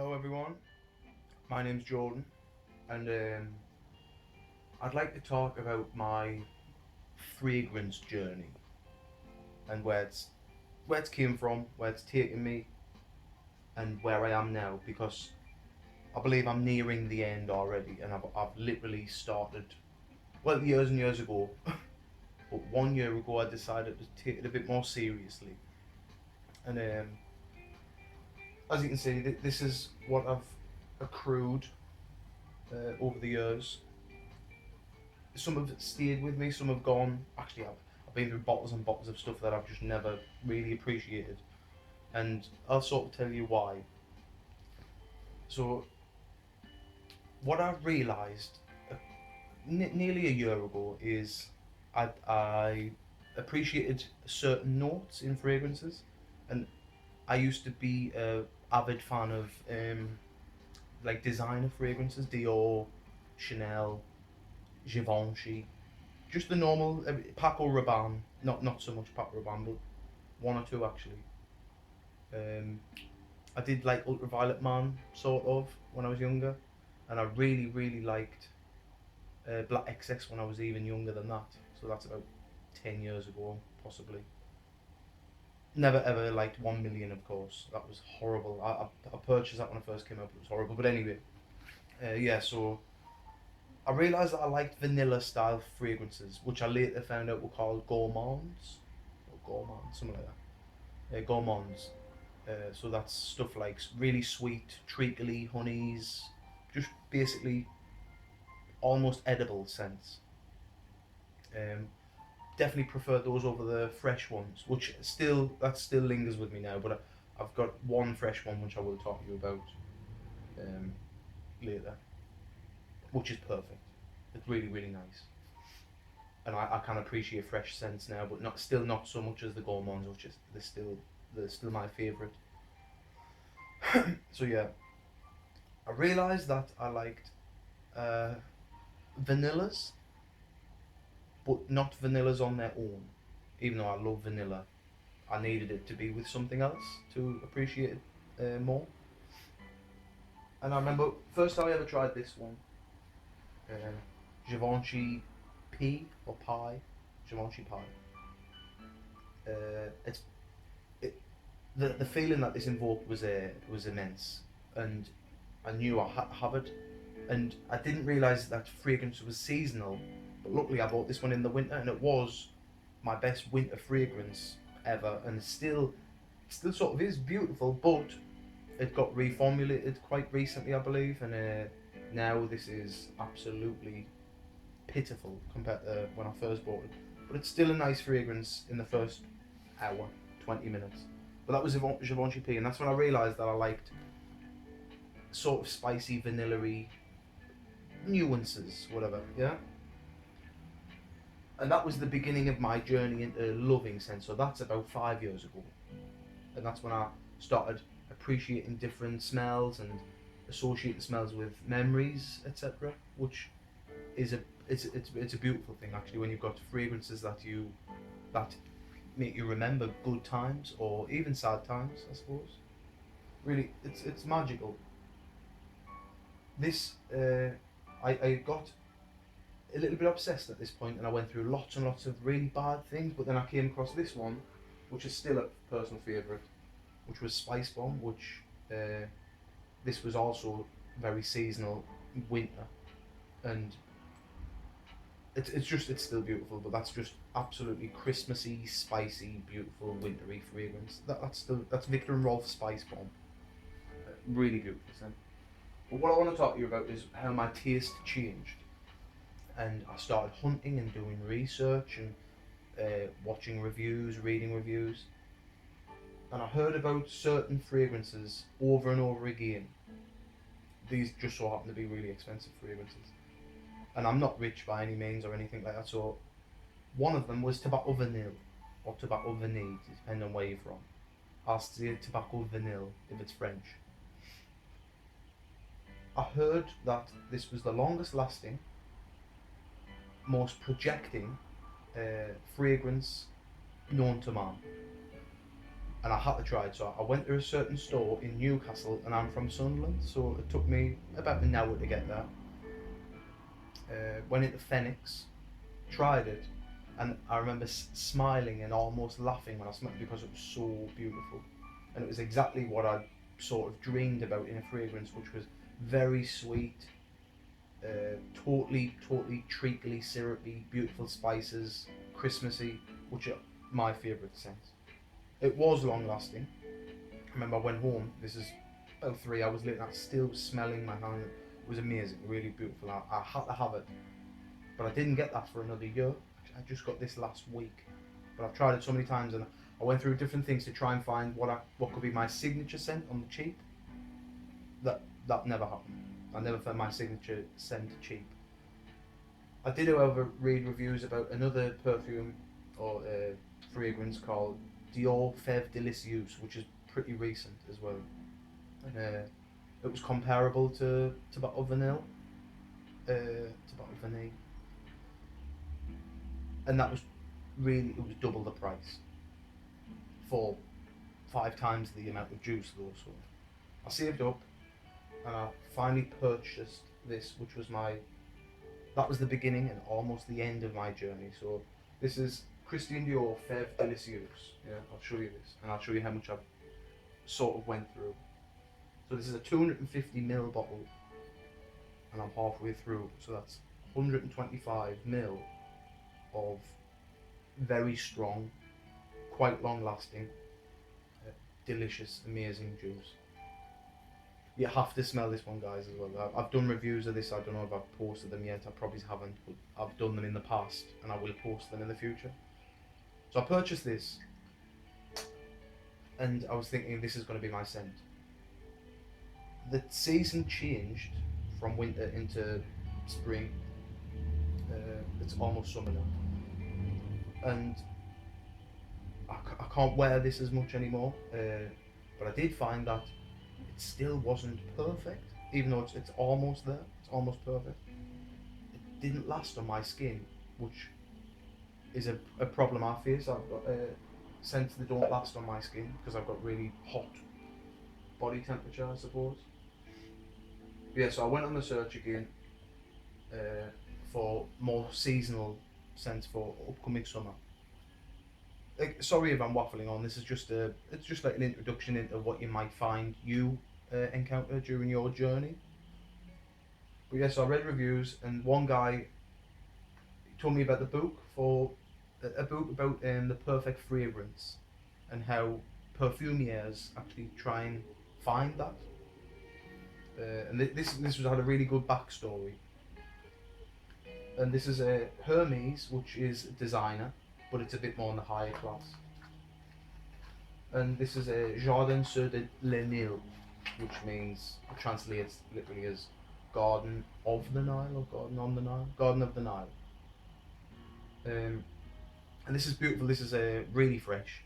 Hello everyone, my name's Jordan and I'd like to talk about my fragrance journey and where it's came from, where it's taken me and where I am now, because I believe I'm nearing the end already and I've literally started, well, years and years ago, but 1 year ago I decided to take it a bit more seriously. And as you can see, this is what I've accrued over the years. Some have stayed with me, some have gone. Actually, I've been through bottles and bottles of stuff that I've just never really appreciated, and I'll sort of tell you why. So, what I've realised nearly a year ago is I appreciated certain notes in fragrances, and I used to be a avid fan of like designer fragrances, Dior, Chanel, Givenchy, just the normal Paco Rabanne. Not so much Paco Rabanne, but one or two actually. Um, I did like Ultraviolet Man sort of when I was younger, and I really liked Black XS when I was even younger than that. So that's about 10 years ago, possibly. Never ever liked 1 million, of course. That was horrible. I purchased that when it first came out. It was horrible. But anyway, yeah. So I realised that I liked vanilla style fragrances, which I later found out were called gourmands, or gourmands, something like that. Gourmands. So that's stuff like really sweet, treacly honeys, just basically almost edible scents. Um, Definitely prefer those over the fresh ones, which still lingers with me now. But I've got one fresh one which I will talk to you about um, later, which is perfect. It's really nice, and I can appreciate fresh scents now, but not so much as the gourmands, which is they're still my favourite. So yeah, I realised that I liked uh, vanillas, but not vanillas on their own. Even though I love vanilla, I needed it to be with something else to appreciate it more. And I remember first time I ever tried this one, uh, Givenchy P or Pi, Givenchy Pi. It's it, the feeling that this invoked was immense, and I knew I had to have it, and I didn't realise that fragrance was seasonal. But luckily, I bought this one in the winter, and it was my best winter fragrance ever, and still sort of is beautiful. But it got reformulated quite recently, I believe, and now this is absolutely pitiful compared to when I first bought it. But it's still a nice fragrance in the first hour, 20 minutes. But that was Givenchy Pi, and that's when I realised that I liked sort of spicy, vanilla-y nuances, whatever, yeah? And that was the beginning of my journey into loving scent. So that's about 5 years ago, and that's when I started appreciating different smells and associate the smells with memories, etc. Which is it's a beautiful thing actually when you've got fragrances that make you remember good times or even sad times. I suppose really it's magical. This I got a little bit obsessed at this point, and I went through lots and lots of really bad things. But then I came across this one, which is still a personal favourite, which was Spicebomb, which this was also very seasonal, winter, and it's still beautiful. But that's just absolutely Christmassy, spicy, beautiful, wintry fragrance. That's Viktor and Rolf Spicebomb. Really beautiful scent. But what I want to talk to you about is how my taste changed, and I started hunting and doing research and watching reviews, reading reviews, and I heard about certain fragrances over and over again. These just so happen to be really expensive fragrances, and I'm not rich by any means or anything like that. So one of them was Tobacco Vanille or Tobacco Vanille, depending on where you're from. I'll say Tobacco Vanille if it's French. I heard that this was the longest lasting, most projecting fragrance known to man. and I had to try it. So I went to a certain store in Newcastle, and I'm from Sunderland, so it took me about an hour to get there. Went into Phoenix, tried it, and I remember smiling and almost laughing when I smelled it because it was so beautiful, and it was exactly what I sort of dreamed about in a fragrance, which was very sweet, totally treacly, syrupy, beautiful spices, Christmassy, which are my favourite scents. It was long lasting. I remember I went home. This is about 3 hours later, and I still was smelling my hand. It was amazing, really beautiful. I had to have it, but I didn't get that for another year. I just got this last week, but I've tried it so many times, and I went through different things to try and find what could be my signature scent on the cheap. That never happened. I never found my signature scent cheap. I did, however, read reviews about another perfume or fragrance called Dior Feve Delicieuse, which is pretty recent as well. And it was comparable to Bottle Vanille, and that was really, it was double the price for 5 times the amount of juice though. So I saved up and I finally purchased this, which was that was the beginning and almost the end of my journey. So this is Christian Dior Feve Delicieuse. Yeah, I'll show you this, and I'll show you how much I've sort of went through. So this is a 250ml bottle, and I'm halfway through. So that's 125ml of very strong, quite long lasting, delicious, amazing juice. You have to smell this one, guys, as well. I've done reviews of this. I don't know if I've posted them yet. I probably haven't, but I've done them in the past, and I will post them in the future. So I purchased this, and I was thinking this is going to be my scent. The season changed from winter into spring. It's almost summer now, and I can't wear this as much anymore. But I did find that it still wasn't perfect, even though it's almost there. It's almost perfect. It didn't last on my skin, which is a problem I face. I've got scents that don't last on my skin because I've got really hot body temperature, I suppose. Yeah, so I went on the search again for more seasonal scents for upcoming summer. Sorry if I'm waffling on. This is it's just like an introduction into what you might find you encounter during your journey. But yes, I read reviews, and one guy told me about the book for a book about the perfect fragrance and how perfumiers actually try and find that. And this had a really good backstory. And this is a Hermes, which is a designer, but it's a bit more in the higher class. And this is a Jardin sur le Nil, which means, translates literally as Garden of the Nile or Garden on the Nile, Garden of the Nile. And this is beautiful. This is really fresh,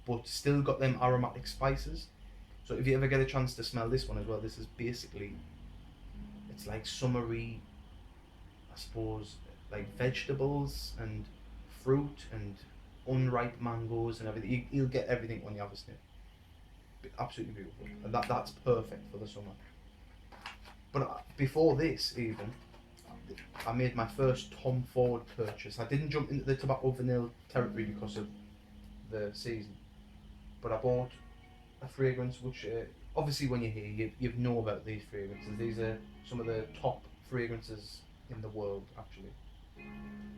but still got them aromatic spices. So if you ever get a chance to smell this one as well, this is basically, it's like summery, I suppose, like vegetables and fruit and unripe mangoes and everything. You'll get everything when you have a sniff. Absolutely beautiful, and that's perfect for the summer. But before this, even, I made my first Tom Ford purchase. I didn't jump into the tobacco vanilla territory because of the season, but I bought a fragrance which, obviously when you're here, you know about these fragrances. These are some of the top fragrances in the world, actually.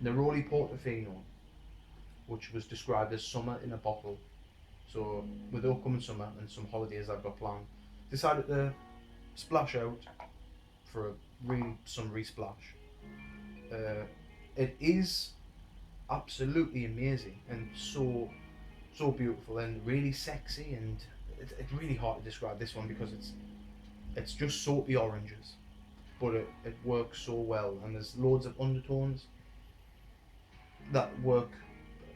Neroli Portofino, which was described as summer in a bottle. So with the upcoming summer and some holidays I've got planned, decided to splash out for a really summery splash. It is absolutely amazing and so beautiful and really sexy, and it's really hard to describe this one because it's just soapy oranges, but it works so well, and there's loads of undertones that work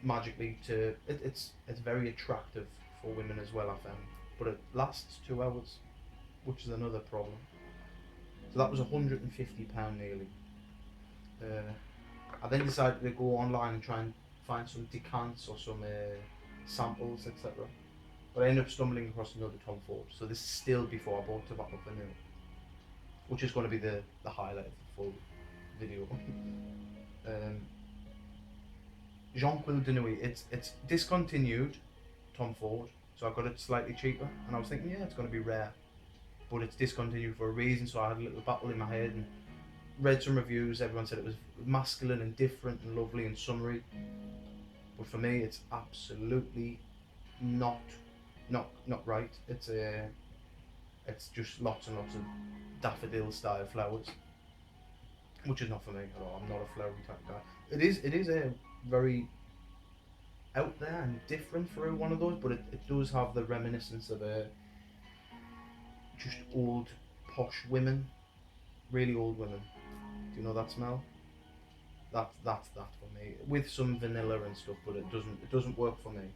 magically to it's very attractive for women as well, I found, but it lasts 2 hours, which is another problem. So that was £150 nearly. I then decided to go online and try and find some decants or some samples, etc. But I ended up stumbling across another Tom Ford. So this is still before I bought Tobacco Vanille, which is going to be the highlight of the full video. Jonquille de Nuit. It's discontinued Tom Ford, so I got it slightly cheaper, and I was thinking, yeah, it's going to be rare, but it's discontinued for a reason. So I had a little battle in my head and read some reviews. Everyone said it was masculine and different and lovely and summery, but for me, it's absolutely not right. It's just lots and lots of daffodil style flowers, which is not for me at all. I'm not a flowery type guy. It is a very out there and different for one of those, but it does have the reminiscence of a just old posh women, really old women. Do you know that smell? That's that for me, with some vanilla and stuff, but it doesn't work for me.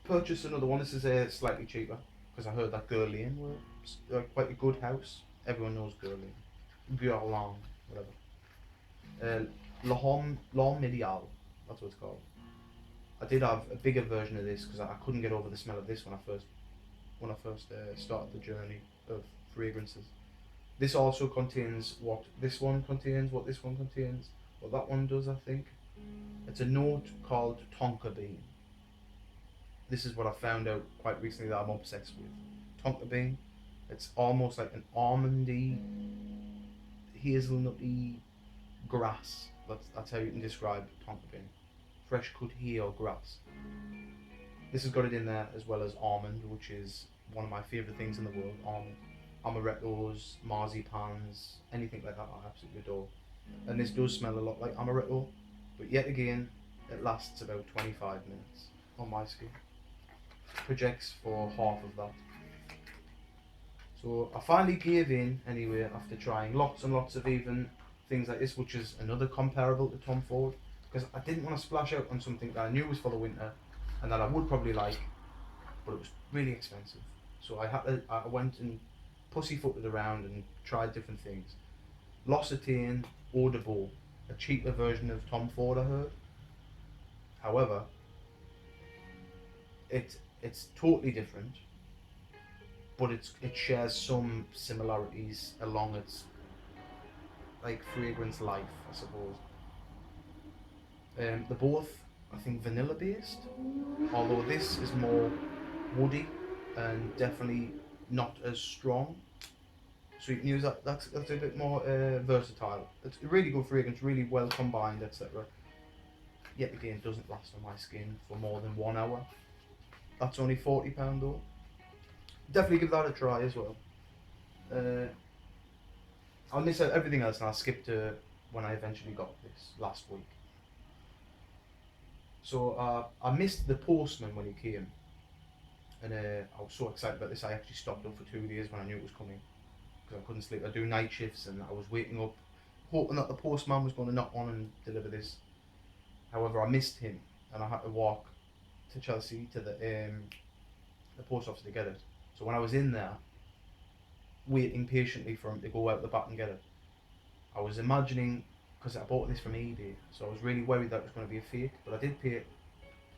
Purchased another one. This is slightly cheaper because I heard that Guerlain were quite a good house. Everyone knows Guerlain, Guerlain, whatever. Homme Medial, that's what it's called. I did have a bigger version of this because I couldn't get over the smell of this when I first started the journey of fragrances. This also contains what this one contains, what this one contains, what that one does, I think. It's a note called tonka bean. This is what I found out quite recently that I'm obsessed with. Tonka bean. It's almost like an almondy, hazelnutty grass. That's how you can describe tonka bean. Fresh cut hair or grass. This has got it in there as well as almond, which is one of my favourite things in the world. Almond. Amarettos, marzipans, anything like that I absolutely adore. And this does smell a lot like amaretto, but yet again, it lasts about 25 minutes on my skin. Projects for half of that. So I finally gave in anyway after trying lots and lots of even things like this, which is another comparable to Tom Ford, because I didn't want to splash out on something that I knew was for the winter and that I would probably like, but it was really expensive. So I went and pussyfooted around and tried different things. L'Occitane Eau de Baux, a cheaper version of Tom Ford, I heard. However, it's totally different, but it shares some similarities along its like fragrance life, I suppose. They're both, I think, vanilla based, although this is more woody and definitely not as strong. So you can use that. That's a bit more versatile. It's a really good fragrance, really well combined, etc. Yet again, doesn't last on my skin for more than 1 hour. That's only £40 though. Definitely give that a try as well. I'll miss out everything else and I'll skip to when I eventually got this last week. So I missed the postman when he came, and I was so excited about this. I actually stopped up for 2 days when I knew it was coming because I couldn't sleep. I do night shifts and I was waking up hoping that the postman was going to knock on and deliver this. However, I missed him and I had to walk to Chelsea to the post office to get it. So when I was in there, waiting patiently for him to go out the back and get it, I was imagining, because I bought this from eBay, so I was really worried that it was going to be a fake, but I did pay it.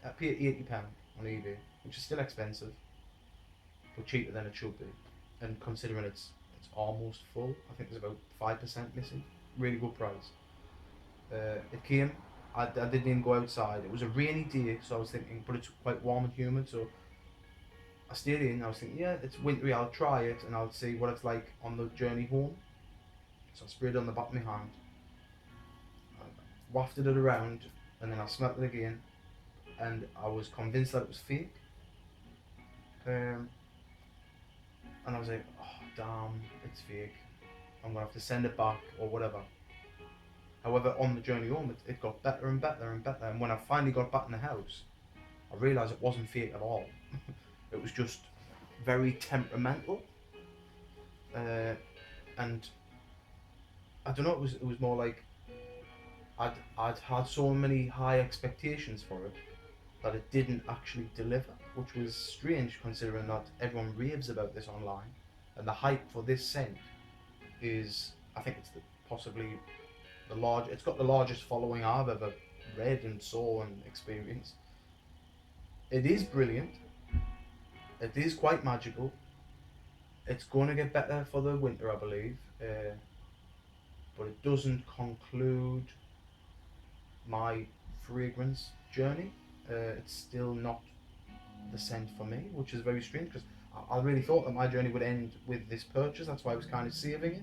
I paid £80 on eBay, which is still expensive, but cheaper than it should be. And considering it's almost full, I think there's about 5% missing. Really good price. It came. I didn't even go outside. It was a rainy day, so I was thinking, but it's quite warm and humid, so I stayed in. I was thinking, yeah, it's wintry. I'll try it and I'll see what it's like on the journey home. So I sprayed it on the back of my hand, wafted it around, and then I smelled it again, and I was convinced that it was fake. And I was like, oh damn, it's fake. I'm gonna have to send it back or whatever. However, on the journey home, it got better and better and better. And when I finally got back in the house, I realised it wasn't fake at all. It was just very temperamental, and I don't know. It was more like I'd had so many high expectations for it that it didn't actually deliver, which was strange considering that everyone raves about this online, and the hype for this scent is, I think it's possibly it's got the largest following I've ever read and saw and experienced. It is brilliant. It is quite magical. It's going to get better for the winter, I believe, but it doesn't conclude my fragrance journey. It's still not the scent for me, which is very strange because I really thought that my journey would end with this purchase. That's why I was kind of saving it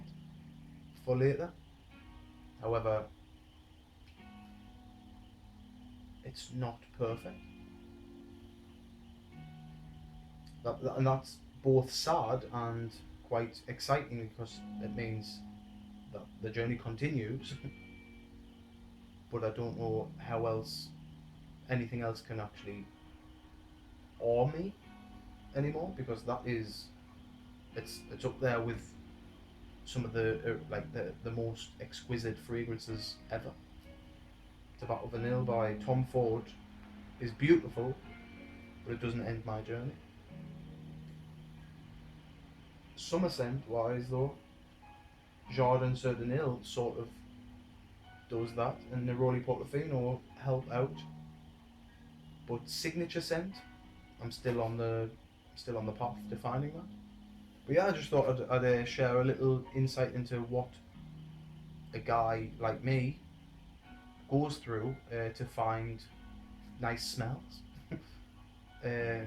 for later. However, it's not perfect. And that's both sad and quite exciting because it means that the journey continues. But I don't know how else anything else can actually awe me anymore, because that is, it's up there with some of the most exquisite fragrances ever. Tobacco Vanille by Tom Ford is beautiful, but it doesn't end my journey. Summer scent wise though, Jardin sort of does that, and Neroli Portofino help out. But signature scent, I'm still on the path to finding that. But yeah, I just thought I'd share a little insight into what a guy like me goes through to find nice smells. uh,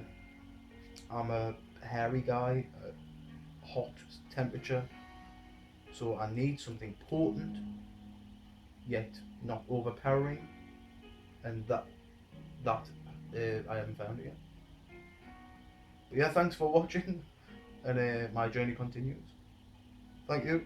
I'm a hairy guy, hot temperature, so I need something potent yet not overpowering, and that I haven't found it yet. But yeah, thanks for watching, and my journey continues. Thank you.